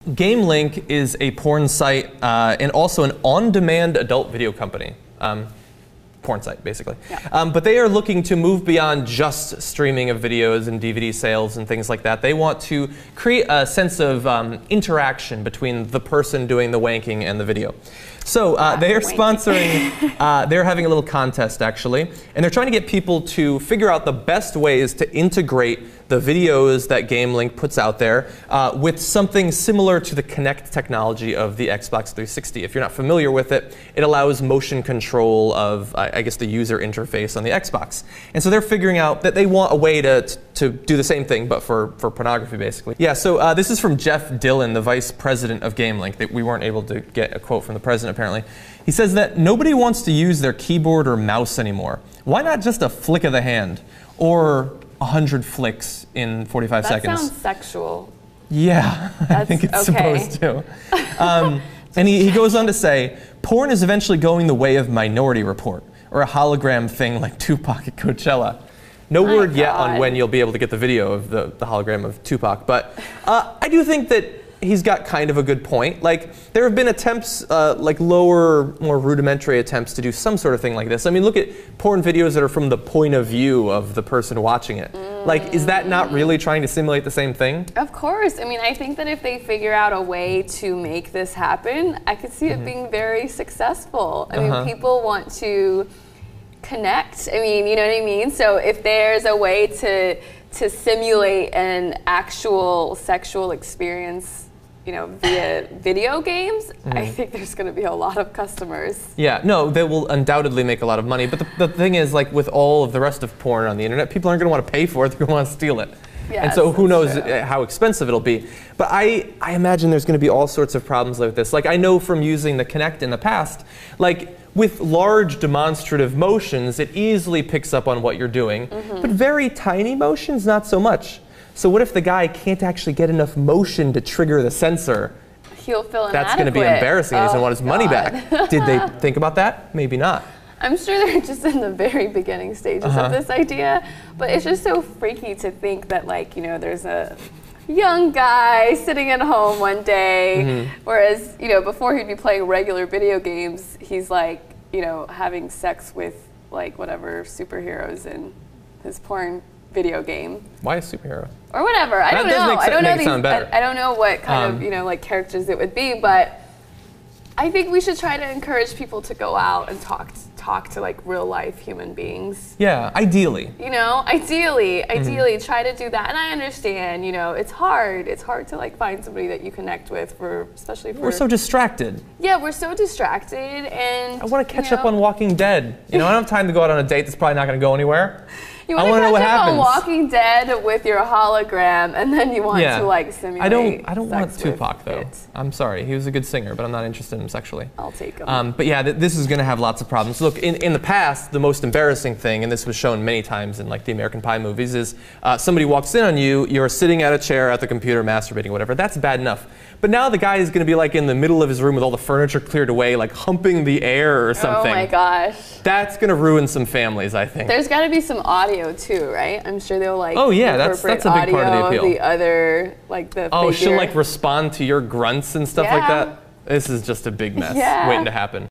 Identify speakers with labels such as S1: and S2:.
S1: GameLink is a porn site and also an on-demand adult video company. Porn site, basically. Yeah. But they are looking to move beyond just streaming of videos and DVD sales and things like that. They want to create a sense of interaction between the person doing the wanking and the video. So they are sponsoring, they're having a little contest actually, and they're trying to get people to figure out the best ways to integrate the videos that GameLink puts out there with something similar to the Kinect technology of the Xbox 360. If you're not familiar with it, it allows motion control of, I guess, the user interface on the Xbox. And so they're figuring out that they want a way to do the same thing, but for pornography, basically. Yeah, so this is from Jeff Dillon, the vice president of GameLink. That we weren't able to get a quote from the president, apparently. He says that nobody wants to use their keyboard or mouse anymore. Why not just a flick of the hand? Or 100 flicks in 45 seconds.
S2: That sounds sexual.
S1: Yeah, I think it's supposed to. And he goes on to say, porn is eventually going the way of Minority Report, or a hologram thing like Tupac at Coachella. No word yet on when you'll be able to get the video of the hologram of Tupac, but I do think that he's got kind of a good point. Like, there have been attempts, like lower, more rudimentary attempts to do some sort of thing like this. I mean, look at porn videos that are from the point of view of the person watching it. Like, is that not really trying to simulate the same thing?
S2: Of course. I mean, I think that if they figure out a way to make this happen, I could see it being very successful. I mean, people want to connect. I mean, you know what I mean? So if there's a way to simulate an actual sexual experience, you know, via video games, I think there's going to be a lot of customers. Yeah, no, they will undoubtedly make a lot of money. But the thing is, like with all of the rest of porn on the internet, people aren't going to want to pay for it. They're going to want to steal it. Yes, and so who knows how expensive it'll be. But I imagine there's going to be all sorts of problems like this. Like I know from using the Kinect in the past, like with large demonstrative motions, it easily picks up on what you're doing. But very tiny motions, not so much. So what if the guy can't actually get enough motion to trigger the sensor? He'll feel inadequate.
S1: That's going to be embarrassing. He's going to want his money back. Did they think about that? Maybe not.
S2: I'm sure they're just in the very beginning stages of this idea, but it's just so freaky to think that, like, you know, there's a young guy sitting at home one day, whereas, you know, before he'd be playing regular video games, he's like, you know, having sex with like whatever superheroes in his porn video game.
S1: Why a superhero?
S2: Or whatever. I don't know. I don't know what kind of, you know, like characters it would be, but I think we should try to encourage people to go out and talk to like real life human beings.
S1: Yeah, ideally.
S2: You know, ideally try to do that. And I understand, you know, it's hard. It's hard to like find somebody that you connect with especially for.
S1: We're so distracted.
S2: Yeah, we're so distracted, and
S1: I want to catch up on Walking Dead. You know, I don't have time to go out on a date that's probably not going to go anywhere.
S2: You want to catch up on Walking Dead with your hologram, and then you want to like simulate.
S1: I don't want Tupac though. I'm sorry, he was a good singer, but I'm not interested in him sexually.
S2: I'll take him.
S1: But yeah, this is going to have lots of problems. Look, in the past, the most embarrassing thing, and this was shown many times in like the American Pie movies, is somebody walks in on you, you're sitting at a chair at the computer masturbating, whatever. That's bad enough. But now the guy is going to be like in the middle of his room with all the furniture cleared away, like humping the air or something.
S2: Oh my gosh.
S1: That's going to ruin some families, I think.
S2: There's got to be some audio too, right? I'm sure they'll like
S1: that's a big part of the appeal.
S2: The other, like the figure.
S1: She'll like respond to your grunts and stuff like that. This is just a big mess waiting to happen.